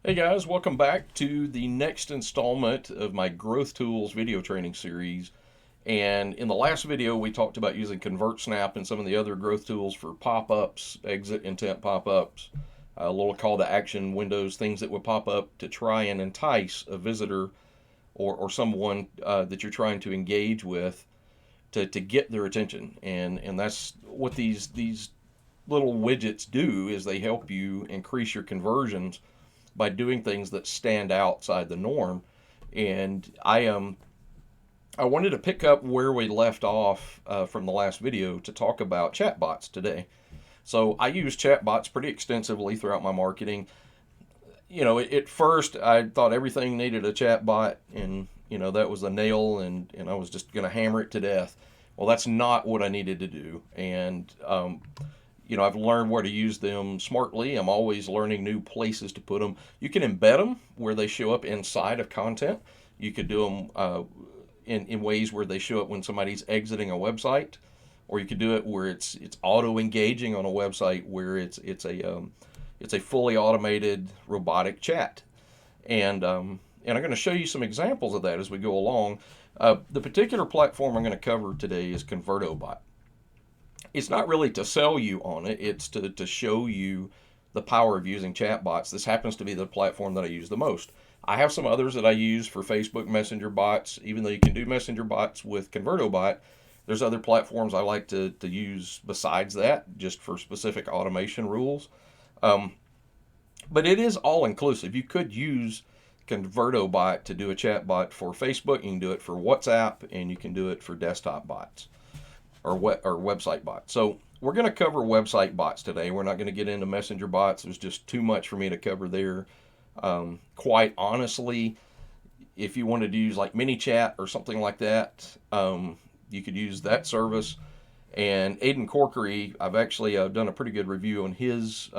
Hey guys, welcome back to the next installment of my Growth Tools video training series. And in the last video, we talked about using ConvertSnap and some of the other growth tools for pop-ups, exit intent pop-ups, a little call to action windows, things that would pop up to try and entice a visitor or someone that you're trying to engage with to get their attention. And that's what these little widgets do, is they help you increase your conversions by doing things that stand outside the norm. And I wanted to pick up where we left off from the last video to talk about chatbots today. So I use chatbots pretty extensively throughout my marketing. At first I thought everything needed a chatbot, and that was the nail, and I was just going to hammer it to death. Well, that's not what I needed to do, and I've learned where to use them smartly. I'm always learning new places to put them. You can embed them where they show up inside of content. You could do them in ways where they show up when somebody's exiting a website, or you could do it where it's auto engaging on a website where it's a fully automated robotic chat. And I'm going to show you some examples of that as we go along. The particular platform I'm going to cover today is ConvertoBot. It's not really to sell you on it, it's to show you the power of using chatbots. This happens to be the platform that I use the most. I have some others that I use for Facebook Messenger bots. Even though you can do Messenger bots with ConvertoBot, there's other platforms I like to use besides that, just for specific automation rules. But it is all inclusive. You could use ConvertoBot to do a chatbot for Facebook, you can do it for WhatsApp, and you can do it for desktop bots or website bots. So we're going to cover website bots today. We're not going to get into messenger bots. There's just too much for me to cover there. Quite honestly, if you wanted to use like MiniChat or something like that, you could use that service. And Aiden Corkery, I've actually done a pretty good review on his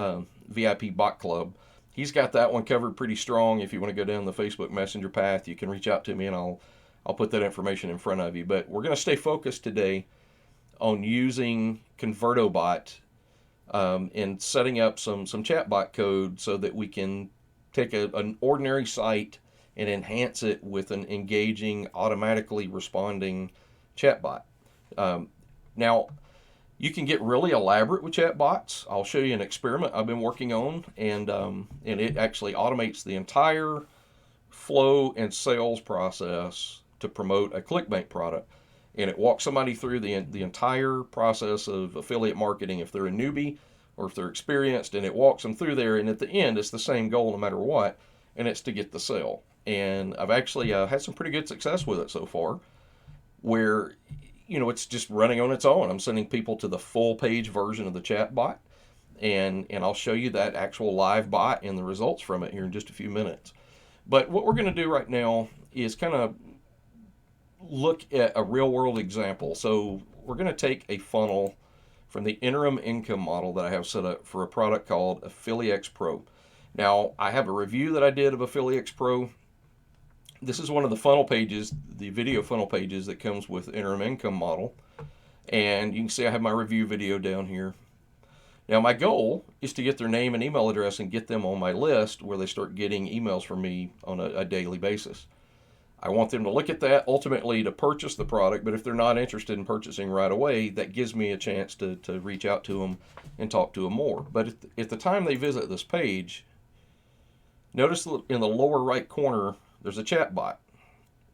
VIP bot club. He's got that one covered pretty strong. If you want to go down the Facebook Messenger path, you can reach out to me, and I'll put that information in front of you. But we're going to stay focused today on using ConvertoBot and setting up some chatbot code so that we can take an ordinary site and enhance it with an engaging, automatically responding chatbot. Now, you can get really elaborate with chatbots. I'll show you an experiment I've been working on, and it actually automates the entire flow and sales process to promote a ClickBank product. And it walks somebody through the entire process of affiliate marketing if they're a newbie or if they're experienced, and it walks them through there. And at the end, it's the same goal no matter what, and it's to get the sale. And I've actually had some pretty good success with it so far, where it's just running on its own. I'm sending people to the full page version of the chatbot, and I'll show you that actual live bot and the results from it here in just a few minutes. But what we're going to do right now is kind of look at a real world example. So we're going to take a funnel from the interim income model that I have set up for a product called AffiliX Pro. Now, I have a review that I did of AffiliX Pro. This is one of the funnel pages, the video funnel pages that comes with interim income model. And you can see I have my review video down here. Now, my goal is to get their name and email address and get them on my list where they start getting emails from me on a daily basis. I want them to look at that, ultimately to purchase the product, but if they're not interested in purchasing right away, that gives me a chance to reach out to them and talk to them more. But at the time they visit this page, notice in the lower right corner, there's a chat bot,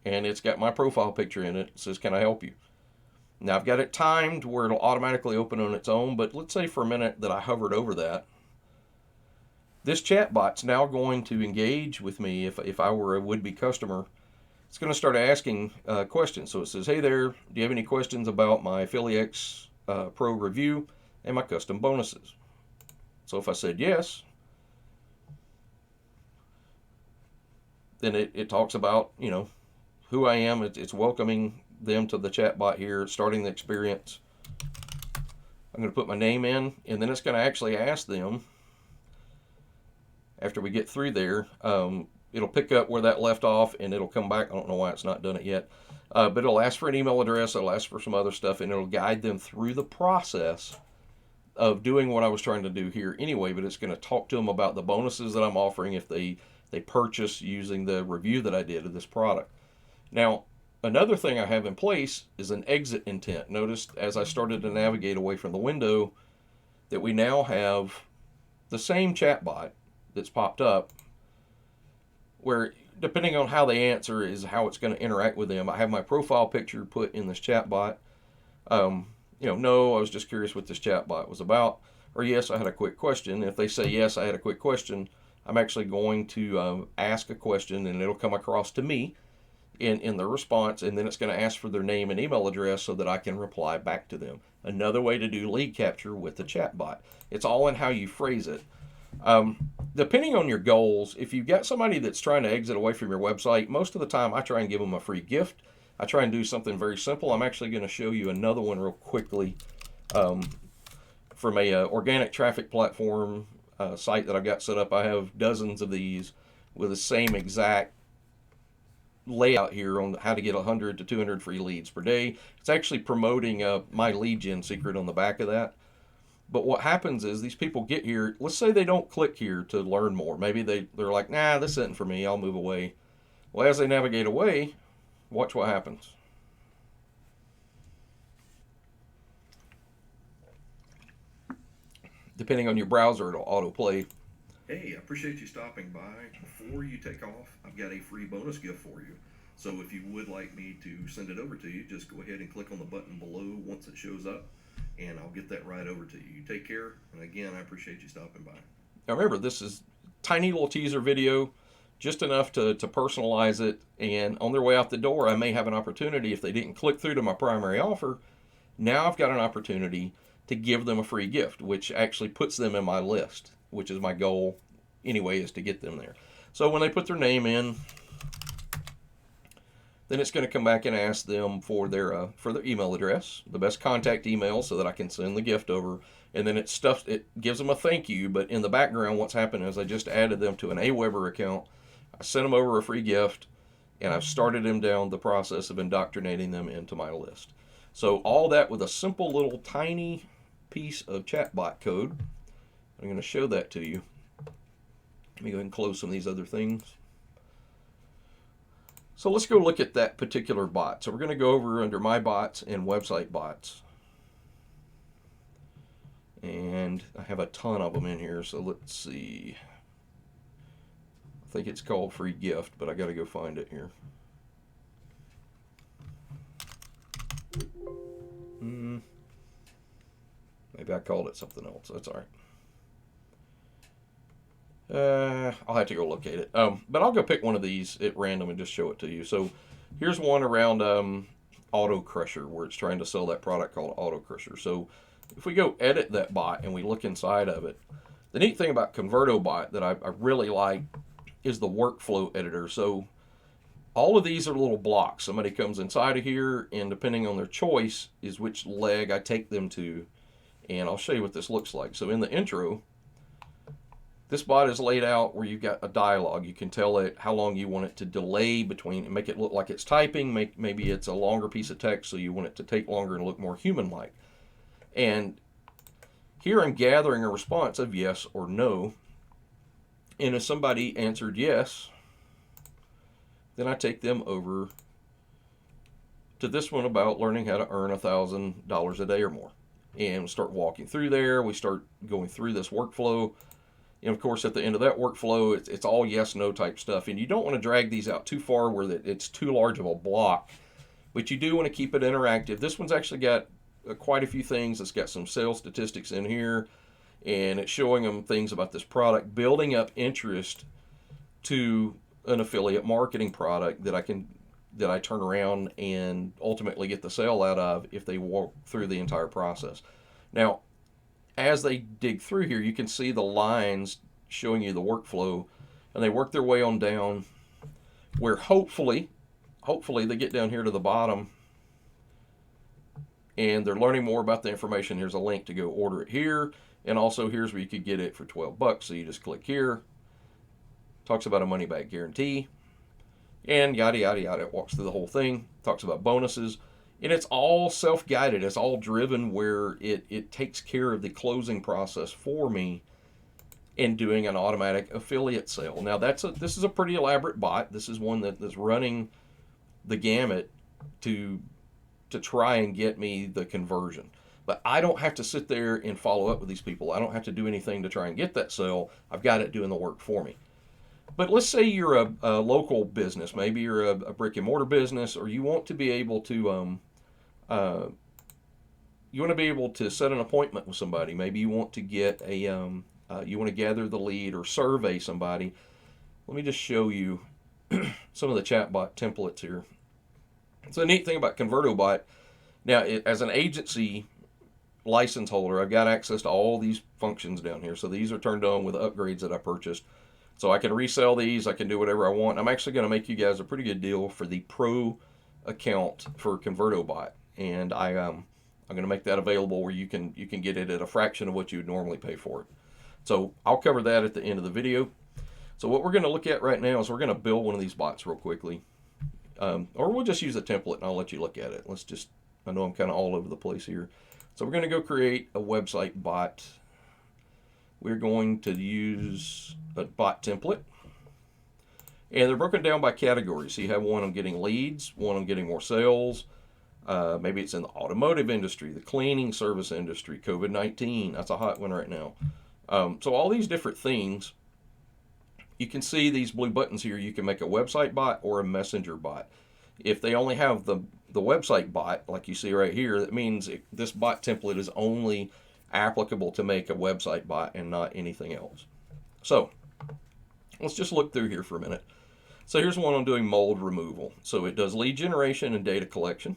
and it's got my profile picture in it. It says, "Can I help you?" Now, I've got it timed where it'll automatically open on its own, but let's say for a minute that I hovered over that. This chat bot's now going to engage with me if I were a would-be customer. It's going to start asking questions. So it says, "Hey there, do you have any questions about my AffiliX Pro review and my custom bonuses?" So if I said yes, then it talks about, who I am. It's welcoming them to the chatbot here, starting the experience. I'm going to put my name in, and then it's going to actually ask them, after we get through there, it'll pick up where that left off, and it'll come back. I don't know why it's not done it yet. But it'll ask for an email address, it'll ask for some other stuff, and it'll guide them through the process of doing what I was trying to do here anyway. But it's going to talk to them about the bonuses that I'm offering if they they purchase using the review that I did of this product. Now, another thing I have in place is an exit intent. Notice as I started to navigate away from the window that we now have the same chatbot that's popped up, where depending on how they answer is how it's going to interact with them. I have my profile picture put in this chatbot. No, I was just curious what this chatbot was about. Or yes, I had a quick question. If they say yes, I had a quick question, I'm actually going to ask a question, and it'll come across to me in the response, and then it's going to ask for their name and email address so that I can reply back to them. Another way to do lead capture with the chatbot. It's all in how you phrase it. Depending on your goals, if you've got somebody that's trying to exit away from your website, most of the time I try and give them a free gift. I try and do something very simple. I'm actually going to show you another one real quickly from a organic traffic platform site that I've got set up. I have dozens of these with the same exact layout here on how to get 100 to 200 free leads per day. It's actually promoting my lead gen secret on the back of that. But what happens is these people get here, let's say they don't click here to learn more. Maybe they're like, nah, this isn't for me, I'll move away. Well, as they navigate away, watch what happens. Depending on your browser, it'll autoplay. Hey, I appreciate you stopping by. Before you take off, I've got a free bonus gift for you. So if you would like me to send it over to you, just go ahead and click on the button below once it shows up, and I'll get that right over to you. You take care, and again, I appreciate you stopping by. Now remember, this is tiny little teaser video, just enough to personalize it, and on their way out the door, I may have an opportunity, if they didn't click through to my primary offer, now I've got an opportunity to give them a free gift, which actually puts them in my list, which is my goal anyway, is to get them there. So when they put their name in, then it's going to come back and ask them for their email address, the best contact email, so that I can send the gift over. And then it gives them a thank you. But in the background, what's happened is I just added them to an Aweber account. I sent them over a free gift, and I've started them down the process of indoctrinating them into my list. So all that with a simple little tiny piece of chatbot code. I'm going to show that to you. Let me go ahead and close some of these other things. So let's go look at that particular bot. So we're going to go over under My Bots and Website Bots. And I have a ton of them in here, so let's see. I think it's called Free Gift, but I got to go find it here. Maybe I called it something else. That's all right. I'll have to go locate it. But I'll go pick one of these at random and just show it to you. So here's one around Auto Crusher, where it's trying to sell that product called Auto Crusher. So if we go edit that bot and we look inside of it, the neat thing about ConvertoBot that I really like is the workflow editor. So all of these are little blocks. Somebody comes inside of here, and depending on their choice is which leg I take them to. And I'll show you what this looks like. So in the intro, this bot is laid out where you've got a dialogue. You can tell it how long you want it to delay between, and make it look like it's typing. Maybe it's a longer piece of text, so you want it to take longer and look more human-like. And here I'm gathering a response of yes or no. And if somebody answered yes, then I take them over to this one about learning how to earn $1,000 a day or more. And start walking through there. We start going through this workflow. And of course, at the end of that workflow, it's all yes, no type stuff. And you don't want to drag these out too far where it's too large of a block. But you do want to keep it interactive. This one's actually got quite a few things. It's got some sales statistics in here. And it's showing them things about this product, building up interest to an affiliate marketing product that I turn around and ultimately get the sale out of if they walk through the entire process. Now, as they dig through here, you can see the lines showing you the workflow, and they work their way on down where hopefully they get down here to the bottom and they're learning more about the information. Here's a link to go order it here, and also here's where you could get it for $12. So you just click here. Talks about a money back guarantee, and yada yada yada. It walks through the whole thing, talks about bonuses. And it's all self-guided. It's all driven where it takes care of the closing process for me and doing an automatic affiliate sale. Now this is a pretty elaborate bot. This is one that's running the gamut to try and get me the conversion. But I don't have to sit there and follow up with these people. I don't have to do anything to try and get that sale. I've got it doing the work for me. But let's say you're a local business. Maybe you're a brick and mortar business, or you want to be able to uh, set an appointment with somebody. Maybe you want to get you want to gather the lead or survey somebody. Let me just show you some of the chatbot templates here. So the neat thing about ConvertoBot, now as an agency license holder, I've got access to all these functions down here. So these are turned on with upgrades that I purchased. So I can resell these. I can do whatever I want. I'm actually going to make you guys a pretty good deal for the pro account for ConvertoBot, and I'm going to make that available where you can get it at a fraction of what you would normally pay for it. So I'll cover that at the end of the video. So what we're going to look at right now is we're going to build one of these bots real quickly, or we'll just use a template and I'll let you look at it. I know I'm kind of all over the place here. So we're going to go create a website bot. We're going to use a bot template. And they're broken down by categories. So you have one on getting leads, one on getting more sales. Maybe it's in the automotive industry, the cleaning service industry, COVID-19. That's a hot one right now. So all these different things, you can see these blue buttons here. You can make a website bot or a messenger bot. If they only have the website bot, like you see right here, that means this bot template is only applicable to make a website bot and not anything else. So let's just look through here for a minute. So here's one on doing mold removal. So it does lead generation and data collection.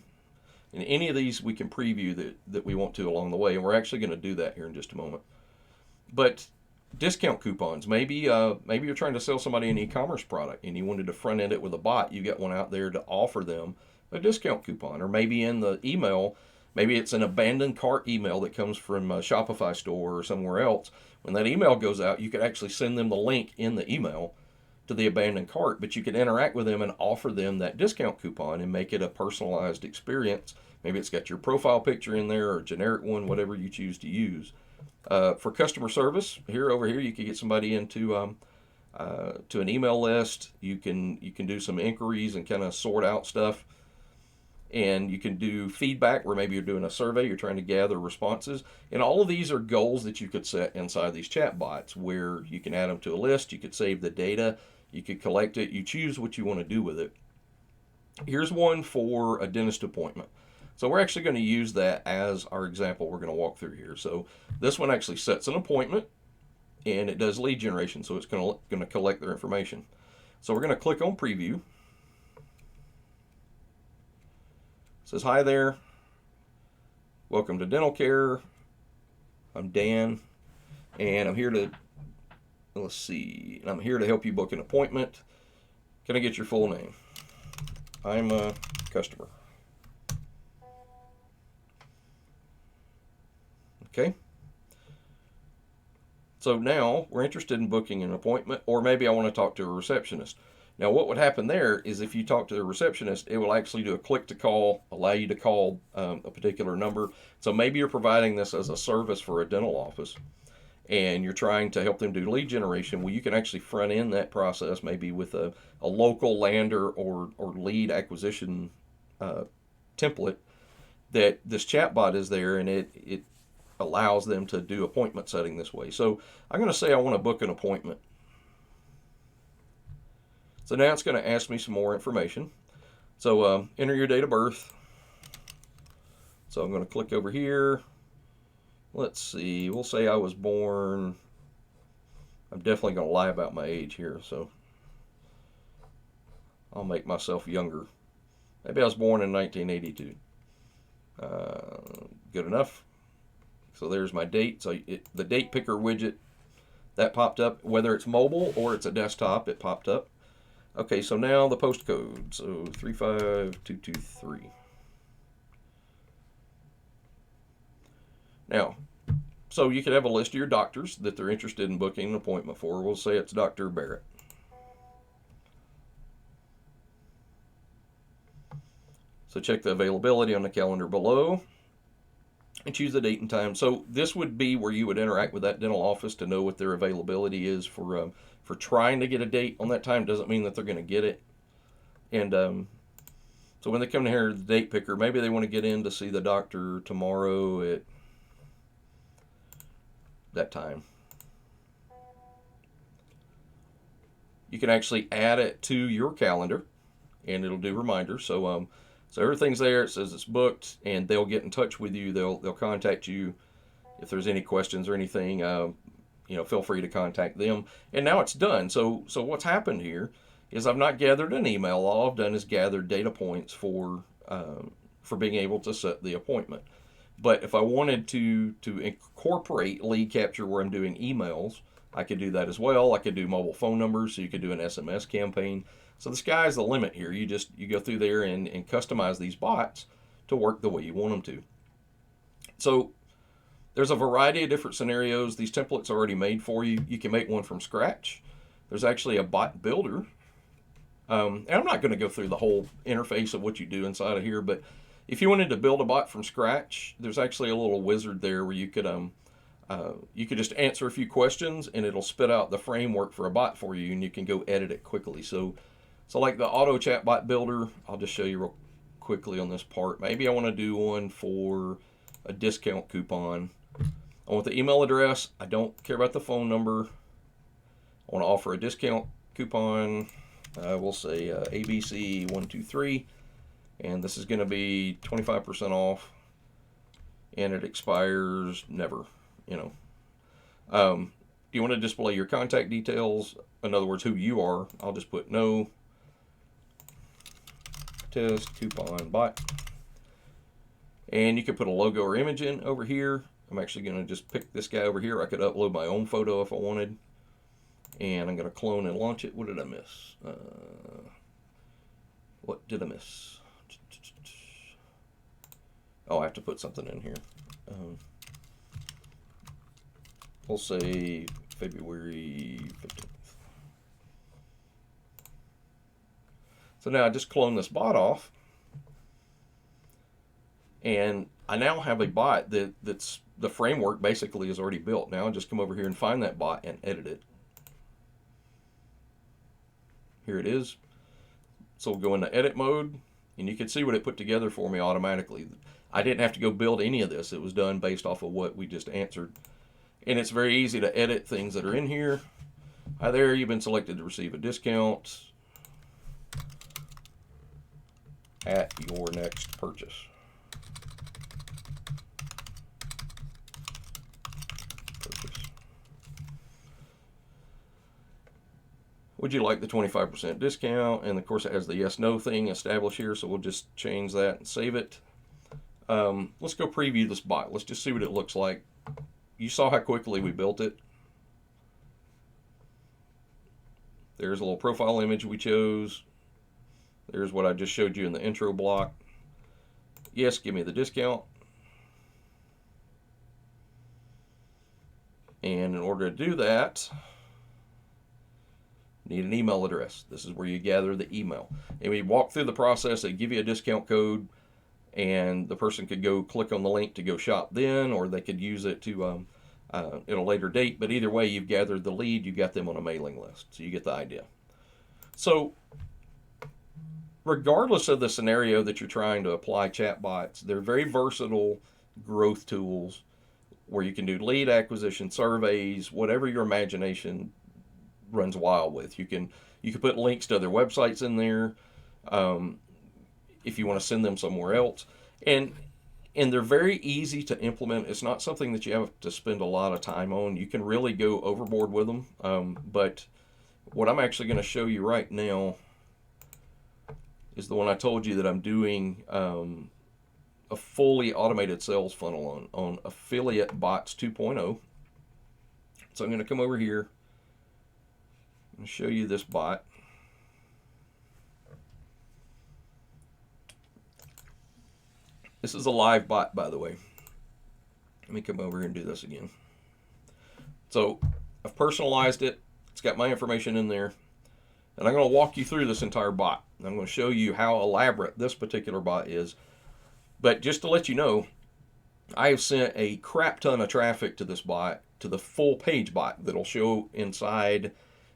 And any of these we can preview that we want to along the way. And we're actually going to do that here in just a moment. But discount coupons. Maybe you're trying to sell somebody an e-commerce product and you wanted to front end it with a bot. You get one out there to offer them a discount coupon. Or maybe in the email, maybe it's an abandoned cart email that comes from a Shopify store or somewhere else. When that email goes out, you could actually send them the link in the email to the abandoned cart, but you could interact with them and offer them that discount coupon and make it a personalized experience. Maybe it's got your profile picture in there or a generic one, whatever you choose to use. For customer service, over here, you could get somebody into to an email list. You can do some inquiries and kind of sort out stuff. And you can do feedback where maybe you're doing a survey, you're trying to gather responses. And all of these are goals that you could set inside these chatbots where you can add them to a list, you could save the data, you could collect it, you choose what you want to do with it. Here's one for a dentist appointment. So we're actually going to use that as our example we're going to walk through here. So this one actually sets an appointment and it does lead generation, so it's going to collect their information. So we're going to click on preview. It says, hi there, welcome to dental care. I'm Dan, and I'm here to help you book an appointment. Can I get your full name? I'm a customer. Okay. So now we're interested in booking an appointment, or maybe I want to talk to a receptionist. Now, what would happen there is if you talk to the receptionist, it will actually do a click to call, allow you to call a particular number. So maybe you're providing this as a service for a dental office and you're trying to help them do lead generation. Well, you can actually front end that process maybe with a local lander or lead acquisition template that this chatbot is there, and it allows them to do appointment setting this way. So I'm going to say I want to book an appointment. So now it's going to ask me some more information. So enter your date of birth. So I'm going to click over here. Let's see, we'll say I was born, I'm definitely going to lie about my age here, so I'll make myself younger. Maybe I was born in 1982. Good enough. So there's my date. So the date picker widget, that popped up. Whether it's mobile or it's a desktop, it popped up. Okay, so now the postcode. So 35223. Now, so you could have a list of your doctors that they're interested in booking an appointment for. We'll say it's Dr. Barrett. So check the availability on the calendar below. and choose the date and time. So this would be where you would interact with that dental office to know what their availability is for trying to get a date on that time. Doesn't mean that they're going to get it. And so when they come here, the date picker, maybe they want to get in to see the doctor tomorrow at that time. You can actually add it to your calendar, and it'll do reminders. So everything's there. It says it's booked, and they'll get in touch with you. They'll contact you if there's any questions or anything. Feel free to contact them. And now it's done. So what's happened here is I've not gathered an email. All I've done is gathered data points for being able to set the appointment. But if I wanted to incorporate lead capture where I'm doing emails, I could do that as well. I could do mobile phone numbers, so you could do an SMS campaign. So the sky's the limit here. You go through there and customize these bots to work the way you want them to. So there's a variety of different scenarios. These templates are already made for you. You can make one from scratch. There's actually a bot builder. And I'm not going to go through the whole interface of what you do inside of here, but if you wanted to build a bot from scratch, there's actually a little wizard there where you could just answer a few questions and it'll spit out the framework for a bot for you, and you can go edit it quickly. So like the auto chatbot builder, I'll just show you real quickly on this part. Maybe I want to do one for a discount coupon. I want the email address. I don't care about the phone number. I want to offer a discount coupon. We'll say ABC123, and this is going to be 25% off, and it expires never. Do you want to display your contact details? In other words, who you are. I'll just put no test coupon bot, and you could put a logo or image in over here. I'm actually going to just pick this guy over here. I could upload my own photo if I wanted, and I'm going to clone and launch it. What did I miss? What did I miss? Oh, I have to put something in here. We'll say February 15th. So now I just clone this bot off, and I now have a bot that's the framework basically is already built. Now I just come over here and find that bot and edit it. Here it is. So we'll go into edit mode, and you can see what it put together for me automatically. I didn't have to go build any of this. It was done based off of what we just answered. And it's very easy to edit things that are in here. Hi there, you've been selected to receive a discount at your next purchase. Would you like the 25% discount? And of course it has the yes no thing established here, so we'll just change that and save it. Let's go preview this bot. Let's just see what it looks like. You saw how quickly we built it. There's a little profile image we chose. There's what I just showed you in the intro block. Yes, give me the discount. And in order to do that, need an email address. This is where you gather the email. And we walk through the process. They give you a discount code, and the person could go click on the link to go shop then, or they could use it to at a later date. But either way, you've gathered the lead. You got them on a mailing list. So you get the idea. So regardless of the scenario that you're trying to apply chatbots, they're very versatile growth tools where you can do lead acquisition, surveys, whatever your imagination runs wild with. You can put links to other websites in there if you want to send them somewhere else, and they're very easy to implement. It's not something that you have to spend a lot of time on. You can really go overboard with them, but what I'm actually going to show you right now is the one I told you that I'm doing a fully automated sales funnel on Affiliate Bots 2.0. So I'm going to come over here and show you this bot. This is a live bot, by the way. Let me come over here and do this again. So I've personalized it. It's got my information in there. And I'm going to walk you through this entire bot. I'm going to show you how elaborate this particular bot is. But just to let you know, I have sent a crap ton of traffic to this bot, to the full page bot that'll show inside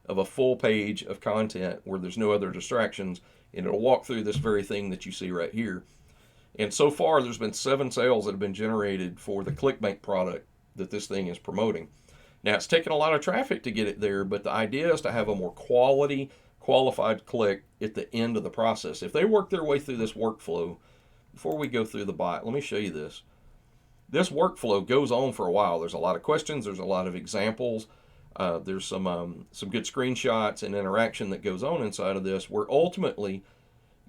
of a full page of content where there's no other distractions, and it'll walk through this very thing that you see right here. And so far, there's been 7 sales that have been generated for the ClickBank product that this thing is promoting. Now, it's taken a lot of traffic to get it there, but the idea is to have a more qualified click at the end of the process. If they work their way through this workflow, before we go through the bot, let me show you this. This workflow goes on for a while. There's a lot of questions. There's a lot of examples. There's some good screenshots and interaction that goes on inside of this, where ultimately,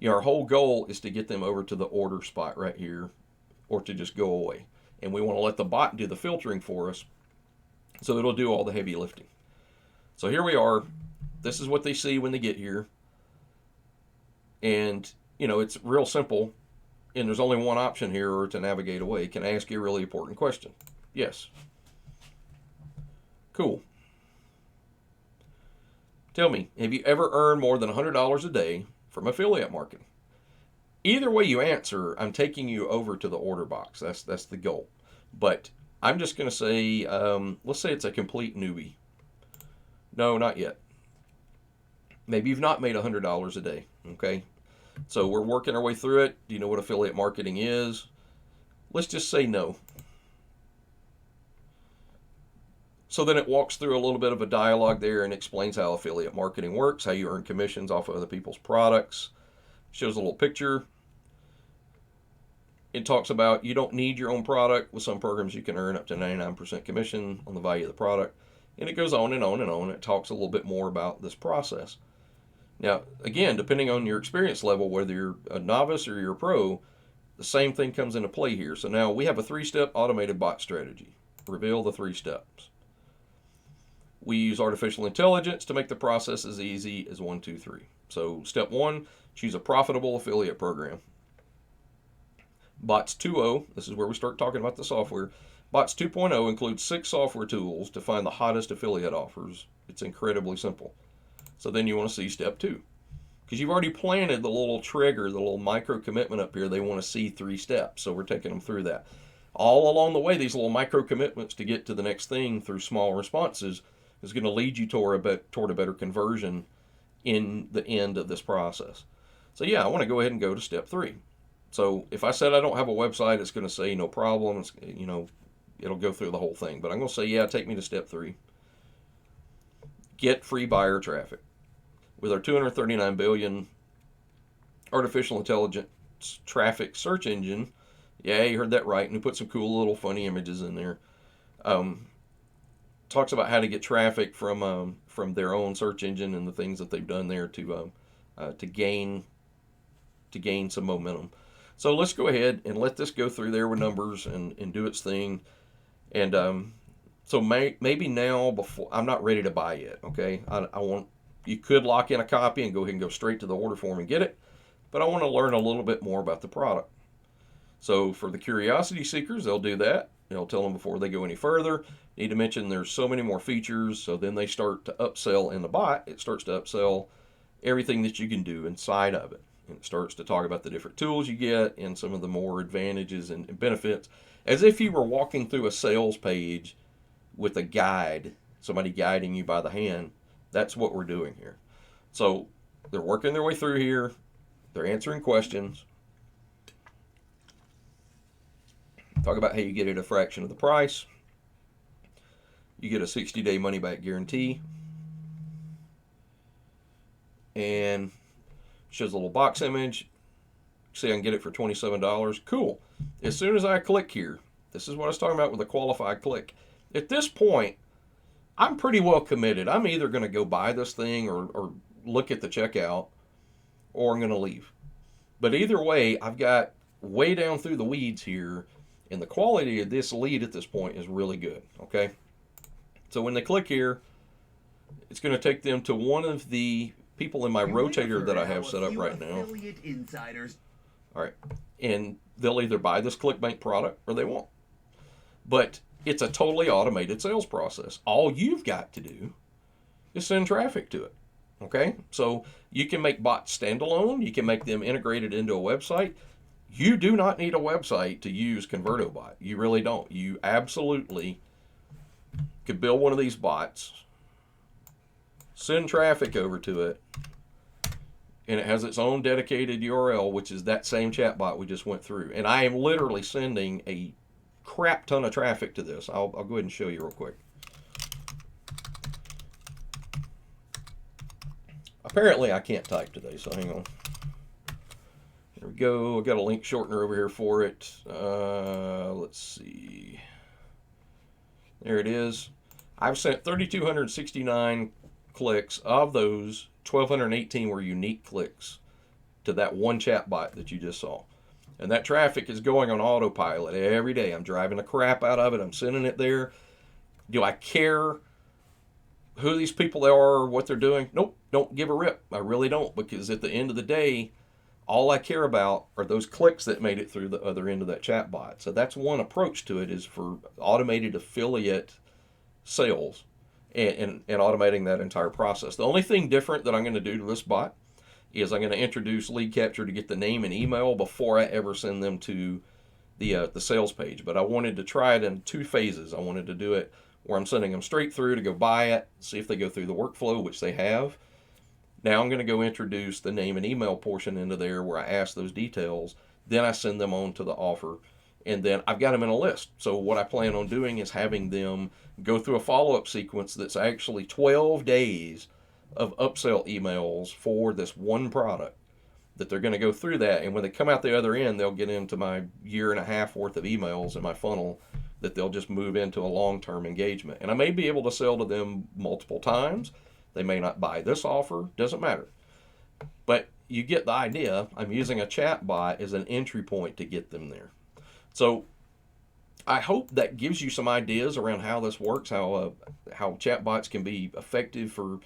our whole goal is to get them over to the order spot right here, or to just go away. And we want to let the bot do the filtering for us, so it'll do all the heavy lifting. So here we are. This is what they see when they get here. And, it's real simple. And there's only one option here to navigate away. Can I ask you a really important question? Yes. Cool. Tell me, have you ever earned more than $100 a day from affiliate marketing? Either way you answer, I'm taking you over to the order box. That's the goal. But I'm just going to say, let's say it's a complete newbie. No, not yet. Maybe you've not made $100 a day. Okay. So we're working our way through it. Do you know what affiliate marketing is? Let's just say no. So then it walks through a little bit of a dialogue there and explains how affiliate marketing works, how you earn commissions off of other people's products. Shows a little picture. It talks about you don't need your own product. With some programs, you can earn up to 99% commission on the value of the product. And it goes on and on and on. It talks a little bit more about this process. Now, again, depending on your experience level, whether you're a novice or you're a pro, the same thing comes into play here. So now we have a 3-step automated bot strategy. Reveal the 3 steps. We use artificial intelligence to make the process as easy as 1, 2, 3. So step 1, choose a profitable affiliate program. Bots 2.0, this is where we start talking about the software. Bots 2.0 includes 6 software tools to find the hottest affiliate offers. It's incredibly simple. So then you want to see step 2. Because you've already planted the little trigger, the little micro commitment up here. They want to see 3 steps. So we're taking them through that. All along the way, these little micro commitments to get to the next thing through small responses is going to lead you toward a better conversion in the end of this process. So yeah, I want to go ahead and go to step 3. So if I said I don't have a website, it's going to say no problem. It's, it'll go through the whole thing. But I'm going to say, yeah, take me to step 3. Get free buyer traffic. With our 239 billion artificial intelligence traffic search engine, yeah, you heard that right, and we put some cool little funny images in there. Talks about how to get traffic from their own search engine and the things that they've done there to gain some momentum. So let's go ahead and let this go through there with numbers and do its thing. And so maybe now, before I'm not ready to buy yet. Okay, you could lock in a copy and go ahead and go straight to the order form and get it, but I want to learn a little bit more about the product. So for the curiosity seekers, they'll do that. They'll tell them before they go any further. Need to mention there's so many more features, so then they start to upsell in the bot. It starts to upsell everything that you can do inside of it. And it starts to talk about the different tools you get and some of the more advantages and benefits, as if you were walking through a sales page with a guide, somebody guiding you by the hand. That's what we're doing here. So they're working their way through here. They're answering questions. Talk about how you get it a fraction of the price. You get a 60-day money-back guarantee. And shows a little box image. See, I can get it for $27. Cool. As soon as I click here, this is what I was talking about with a qualified click. At this point, I'm pretty well committed. I'm either going to go buy this thing or look at the checkout, or I'm going to leave. But either way, I've got way down through the weeds here, and the quality of this lead at this point is really good. Okay. So when they click here, it's going to take them to one of the people in my rotator that I have set up right now. Insiders. All right. And they'll either buy this ClickBank product or they won't. But it's a totally automated sales process. All you've got to do is send traffic to it. Okay? So you can make bots standalone. You can make them integrated into a website. You do not need a website to use ConvertoBot. You really don't. You absolutely could build one of these bots, send traffic over to it, and it has its own dedicated URL, which is that same chatbot we just went through. And I am literally sending a crap ton of traffic to this. I'll go ahead and show you real quick. Apparently I can't type today, so hang on. Here we go. I've got a link shortener over here for it. Let's see. There it is. I've sent 3,269 clicks. Of those, 1,218 were unique clicks to that one chatbot that you just saw. And that traffic is going on autopilot every day. I'm driving the crap out of it. I'm sending it there. Do I care who these people are, what they're doing? Nope, don't give a rip. I really don't, because at the end of the day, all I care about are those clicks that made it through the other end of that chatbot. So that's one approach to it, is for automated affiliate sales and automating that entire process. The only thing different that I'm going to do to this bot is I'm going to introduce lead capture to get the name and email before I ever send them to the sales page. But I wanted to try it in two phases. I wanted to do it where I'm sending them straight through to go buy it, see if they go through the workflow, which they have. Now I'm going to go introduce the name and email portion into there where I ask those details. Then I send them on to the offer, and then I've got them in a list. So what I plan on doing is having them go through a follow-up sequence that's actually 12 days of upsell emails for this one product, that they're going to go through that. And when they come out the other end, they'll get into my year and a half worth of emails in my funnel that they'll just move into a long-term engagement. And I may be able to sell to them multiple times. They may not buy this offer, doesn't matter. But you get the idea. I'm using a chat bot as an entry point to get them there. So I hope that gives you some ideas around how this works, how chatbots can be effective for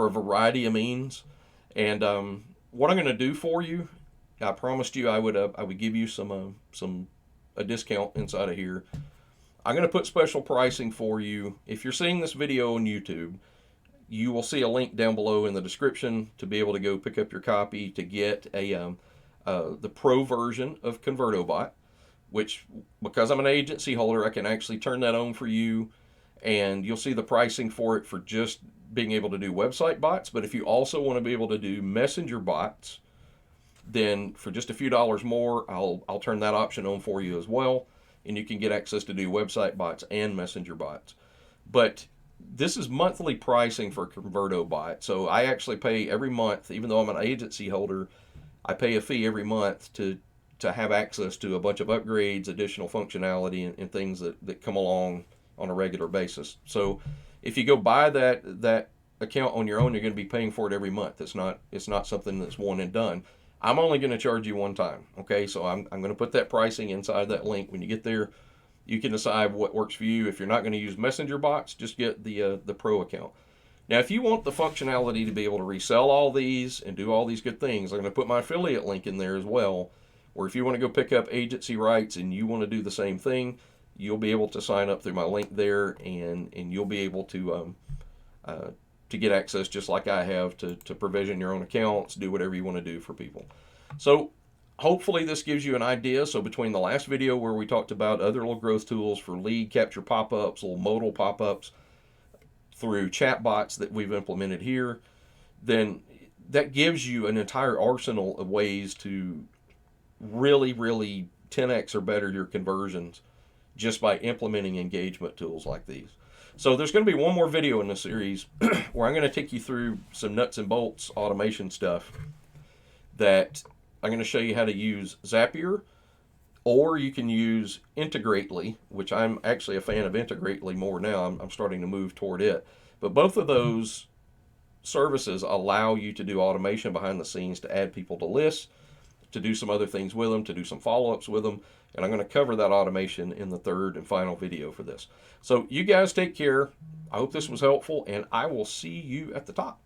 a variety of means. And what I'm going to do for you, I promised you I would give you some a discount inside of here. I'm going to put special pricing for you. If you're seeing this video on YouTube, you will see a link down below in the description to be able to go pick up your copy to get the pro version of ConvertoBot, which, because I'm an agency holder, I can actually turn that on for you, and you'll see the pricing for it for just being able to do website bots. But if you also want to be able to do messenger bots, then for just a few dollars more, I'll turn that option on for you as well, and you can get access to do website bots and messenger bots. But this is monthly pricing for ConvertoBot. So I actually pay every month, even though I'm an agency holder, I pay a fee every month to have access to a bunch of upgrades, additional functionality, and things that come along on a regular basis. So if you go buy that account on your own, you're going to be paying for it every month. It's not something that's one and done. I'm only going to charge you one time. Okay, so I'm going to put that pricing inside that link. When you get there, you can decide what works for you. If you're not going to use messenger bots, just get the pro account. Now, if you want the functionality to be able to resell all these and do all these good things, I'm going to put my affiliate link in there as well, where if you want to go pick up agency rights and you want to do the same thing, you'll be able to sign up through my link there, and you'll be able to get access just like I have to provision your own accounts, do whatever you want to do for people. So hopefully this gives you an idea. So between the last video where we talked about other little growth tools for lead capture pop-ups, little modal pop-ups, through chatbots that we've implemented here, then that gives you an entire arsenal of ways to really, really 10x or better your conversions just by implementing engagement tools like these. So there's going to be one more video in this series where I'm going to take you through some nuts and bolts automation stuff that I'm going to show you how to use Zapier, or you can use Integrately, which I'm actually a fan of Integrately more now. I'm starting to move toward it. But both of those services allow you to do automation behind the scenes to add people to lists, to do some other things with them, to do some follow-ups with them. And I'm going to cover that automation in the third and final video for this. So you guys take care. I hope this was helpful, and I will see you at the top.